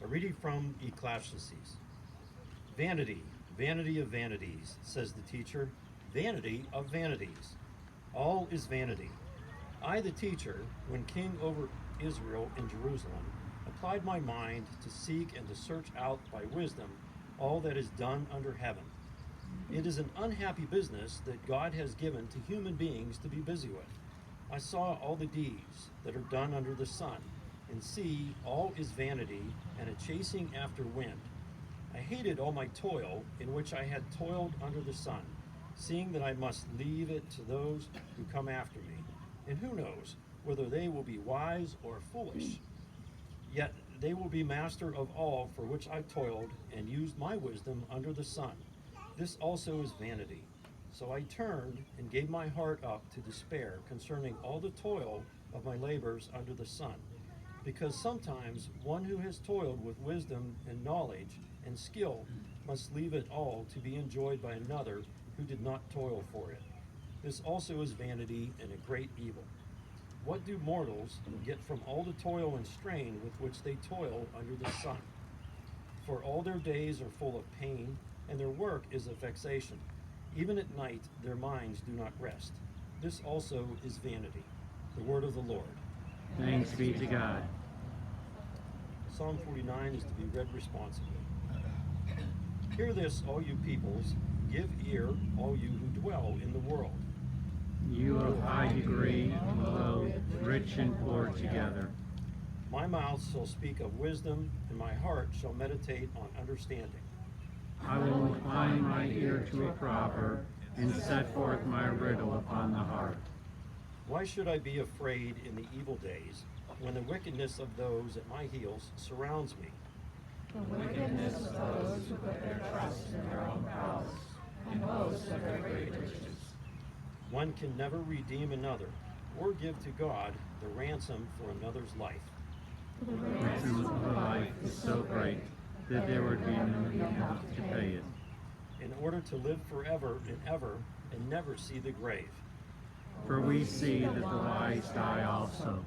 A reading from Ecclesiastes. Vanity, vanity of vanities, says the teacher, vanity of vanities. All is vanity. I, the teacher, when king over Israel in Jerusalem, applied my mind to seek and to search out by wisdom all that is done under heaven. It is an unhappy business that God has given to human beings to be busy with. I saw all the deeds that are done under the sun, and see, all is vanity and a chasing after wind. I hated all my toil in which I had toiled under the sun, seeing that I must leave it to those who come after me. And who knows whether they will be wise or foolish? Yet they will be master of all for which I toiled and used my wisdom under the sun. This also is vanity. So I turned and gave my heart up to despair concerning all the toil of my labors under the sun. Because sometimes one who has toiled with wisdom and knowledge and skill must leave it all to be enjoyed by another who did not toil for it. This also is vanity and a great evil. What do mortals get from all the toil and strain with which they toil under the sun? For all their days are full of pain, and their work is a vexation. Even at night their minds do not rest. This also is vanity. The word of the Lord. Thanks be to God. Psalm 49 is to be read responsibly. Hear this, all you peoples. Give ear, all you who dwell in the world. You of high degree, low, rich and poor together. My mouth shall speak of wisdom, and my heart shall meditate on understanding. I will incline my ear to a proverb and set forth my riddle upon the heart. Why should I be afraid in the evil days, when the wickedness of those at my heels surrounds me? The wickedness of those who put their trust in their own palace and boast of their great riches. One can never redeem another, or give to God the ransom for another's life. The ransom of life is so great that there would be no enough to pay it. In order to live forever and ever, and never see the grave. For we see that the wise die also.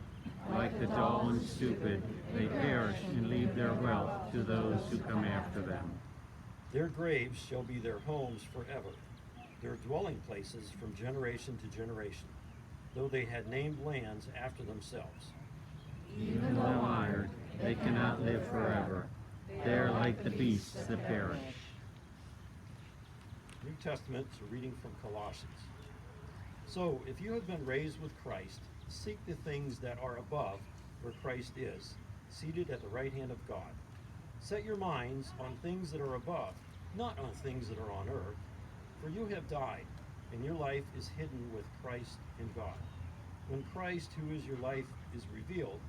Like the dull and stupid, they perish and leave their wealth to those who come after them. Their graves shall be their homes forever, their dwelling places from generation to generation, though they had named lands after themselves. Even though honored, they cannot live forever. They are like the beasts that perish. New Testament is a reading from Colossians. So, if you have been raised with Christ, seek the things that are above, where Christ is, seated at the right hand of God. Set your minds on things that are above, not on things that are on earth. For you have died, and your life is hidden with Christ in God. When Christ, who is your life, is revealed,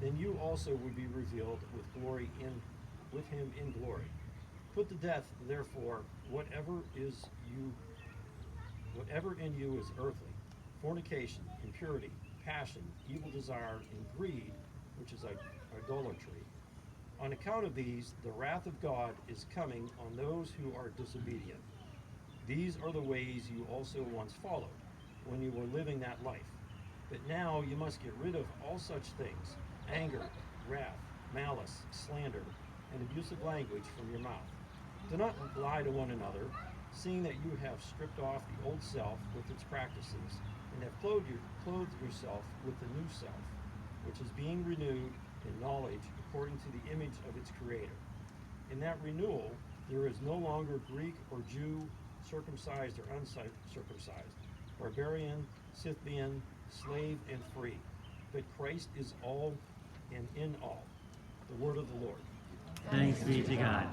then you also will be revealed with him in glory. Put to death, therefore, whatever in you is earthly: fornication, impurity, passion, evil desire, and greed, which is idolatry. On account of these, the wrath of God is coming on those who are disobedient. These are the ways you also once followed, when you were living that life. But now you must get rid of all such things: anger, wrath, malice, slander, and abusive language from your mouth. Do not lie to one another, seeing that you have stripped off the old self with its practices, and have clothed yourself with the new self, which is being renewed in knowledge according to the image of its Creator. In that renewal, there is no longer Greek or Jew, circumcised or uncircumcised, barbarian, Scythian, slave and free, but Christ is all and in all. The word of the Lord. Thanks be to God.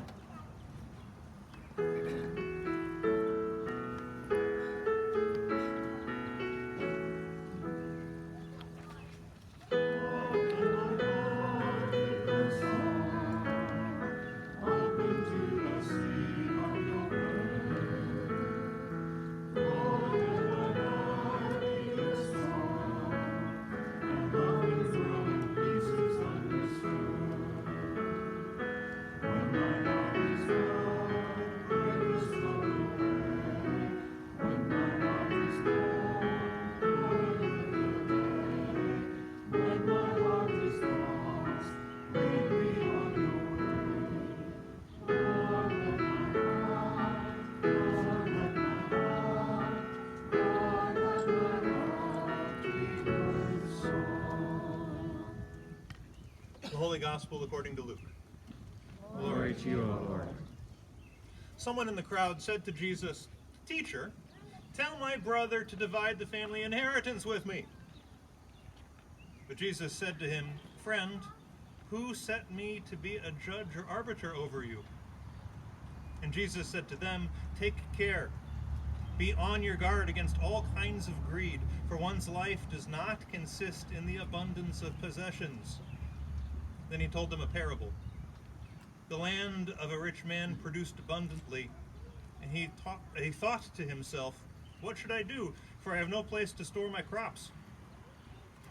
The Holy Gospel according to Luke. Glory to you, O Lord. Someone in the crowd said to Jesus, "Teacher, tell my brother to divide the family inheritance with me." But Jesus said to him, "Friend, who set me to be a judge or arbiter over you?" And Jesus said to them, "Take care. Be on your guard against all kinds of greed, for one's life does not consist in the abundance of possessions." Then he told them a parable. The land of a rich man produced abundantly, and he thought to himself, "What should I do? For I have no place to store my crops."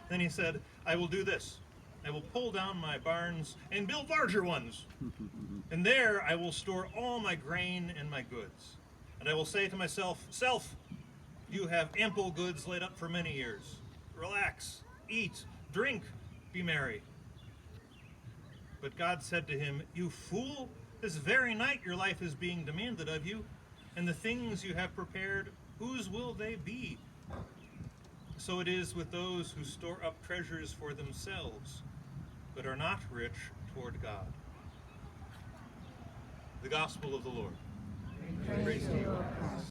Then he said, "I will do this. I will pull down my barns and build larger ones. And there I will store all my grain and my goods. And I will say to myself, 'Self, you have ample goods laid up for many years. Relax, eat, drink, be merry.' But God said to him, 'You fool, this very night your life is being demanded of you, and the things you have prepared, whose will they be?' So it is with those who store up treasures for themselves, but are not rich toward God." The Gospel of the Lord. Praise to you, O Christ.